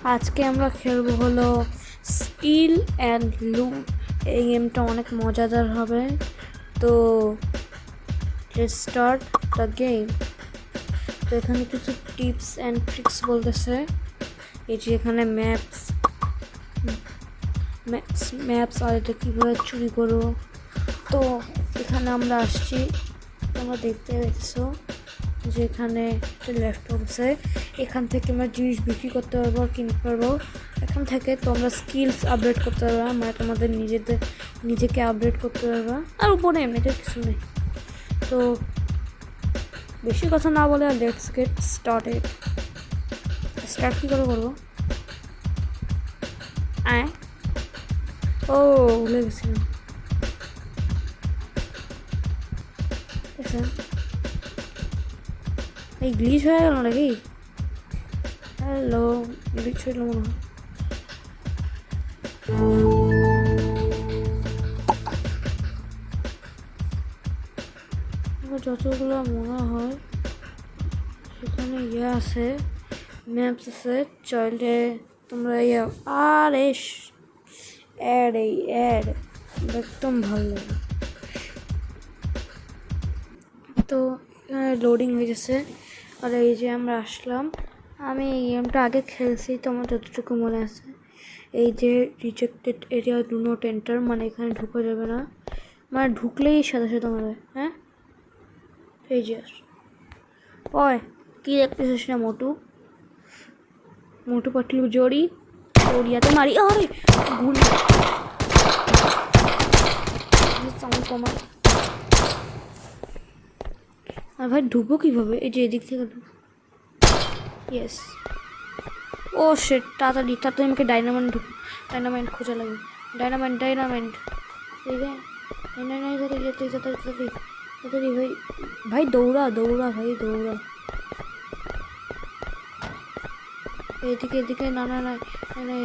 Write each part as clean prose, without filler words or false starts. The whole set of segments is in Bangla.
আজকে আমরা খেলবো হলো স্টিল অ্যান্ড লুট। এই গেমটা অনেক মজাদার হবে। তো লেটস স্টার্ট দ্য গেম। তো এখানে কিছু টিপস অ্যান্ড ট্রিক্স বলতেছে। এই যে এখানে ম্যাপস আর এটা কীভাবে চুরি করো। তো এখানে আমরা আসছি, তোমরা দেখতে পেয়েছো যে এখানে একটা ল্যাপটপ আছে। এখান থেকে আমরা জিনিস বিক্রি করতে পারবো আর কিনতে পারবো। এখান থেকে তোমরা স্কিলস আপডেট করতে পারবা, মানে তোমাদের নিজেকে আপডেট করতে পারবা। আর উপরে এমনিতে কিছু নেই। তো বেশি কথা না বলে লেটস গেট স্টার্টেড। স্টার্ট কী করে করবো? ও ভুলে গেছিলাম। এই গ্লিচ হয়ে গেল নাকি? হ্যালো, গ্লিচ হইল মনে হয়। যতগুলো মনে হয় সেখানে আছে, ম্যাপস আছে। চাইলে তোমরা আর অ্যাড একদম ভালো লাগে। তো লোডিং হয়ে গেছে। আর এই যে আমরা আসলাম। আমি এই গেমটা আগে খেলছি, তো আমার যতটুকু মনে আছে। এই যে rejected area do not enter, মানে এখানে ঢুকা যাবে না, মানে ঢুকলেই সাথে সাথে মারবে। হ্যাঁ, এই যে ওই কি দেখতেছিস না মোটু পাটলু জড়ি ওড়িয়াতে মারি। আরে গুলি সাউন্ড কমা। আর ভাই ঢুকবো কীভাবে? এই যে এদিক থেকে ঢুকবো। ইয়েস। ও শিট, তাড়াতাড়ি আমাকে ডাইনামাইট খোঁজা লাগে। ডাইনামাইট এই যে তাড়াতাড়ি ভাই দৌড়া ভাই। এদিকে না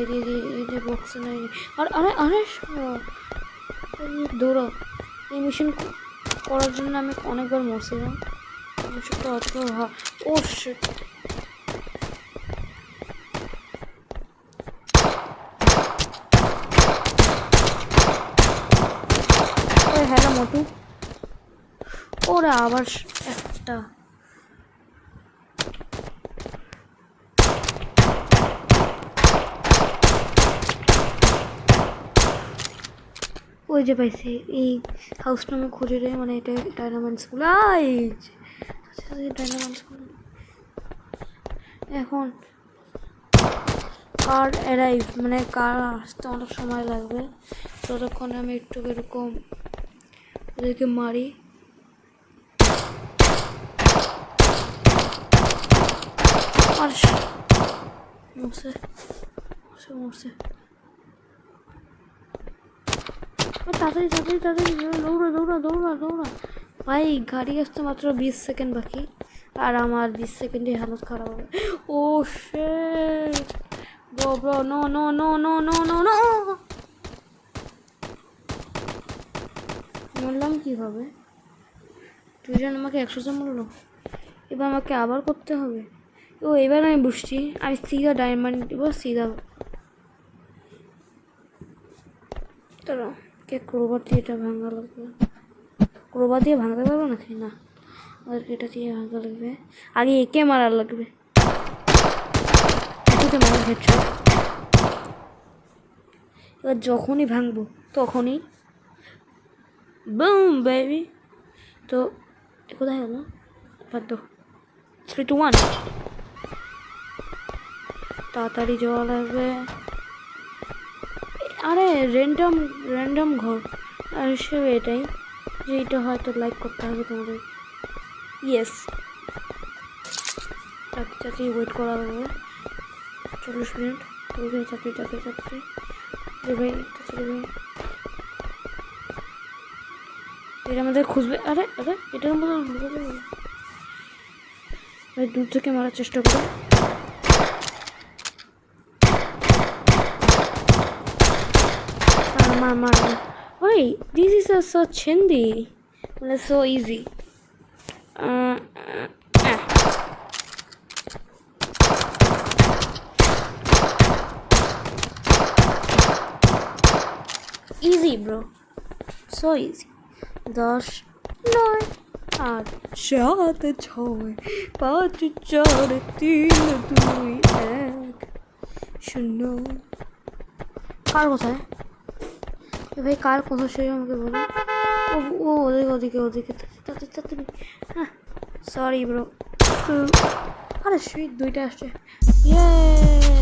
এদিকে বক্সে নাই। আর আরে দৌড়াও। এই মিশন করার জন্য আমি অনেকবার মরছিলাম। মিশনটা অত ও শিট। হ্যালো মোটু। ওরা আবার একটা ওই যে পাইছে এই হাউস নামে খুঁজে রে, মানে এটা ডায়নামাইটসগুলো। এখন কার অ্যারাইভ, মানে কার আসতে অনেক সময় লাগবে। ততক্ষণে আমি একটু এরকম ওদেরকে মারি। আর মরছে তাড়াতাড়ি দৌড়া। ভাই গাড়ি আসতে মাত্র 20 সেকেন্ড বাকি, আর আমার 20 সেকেন্ডে হালত খারাপ হবে। ও শিট ব্রো, নো। মরলাম কিভাবে? দুজন আমাকে 100 জন মরলো। এবার আমাকে আবার করতে হবে। ও এবার আমি বুঝছি, আমি সিধা ডায়মন্ড দিব, সিধা। তারা কে ক্রোবার দিয়ে এটা ভাঙা লাগবে। ক্রোবার দিয়ে ভাঙতে পারবো নাকি? না, ওদেরকে এটা দিয়ে ভাঙা লাগবে। আগে একে মারা লাগবে। এবার যখনই ভাঙবো তখনই বুম বেবি। তো কোথায় গেল? 3, 2, 1 তাড়াতাড়ি যাওয়া লাগবে। আরে র্যান্ডম ঘর। আর হিসেবে এটাই যে এটা হয়তো লাইক করতে হবে তোমাদের। ইয়েস, চাকরি ওয়েট করা হবে 40 মিনিট। চাকরি ভাই এটা আমাদের খুঁজবে। আরে এটার মধ্যে ভাই দূর থেকে মারার চেষ্টা করো। মার। Wait, this is so chindi. It's so easy. Easy bro, so easy. 10, 9, 8, 7, 6, 5, 4, 3, 2, 1 0। কার কোথায় ভাই, কার কথা সেই আমাকে বলো। ও ও ওদিকে ওদিকে ওদিকে তাড়াতাড়ি। হ্যাঁ সরি ব্রো। আরে সেই 2টা আসছে, ইয়ে।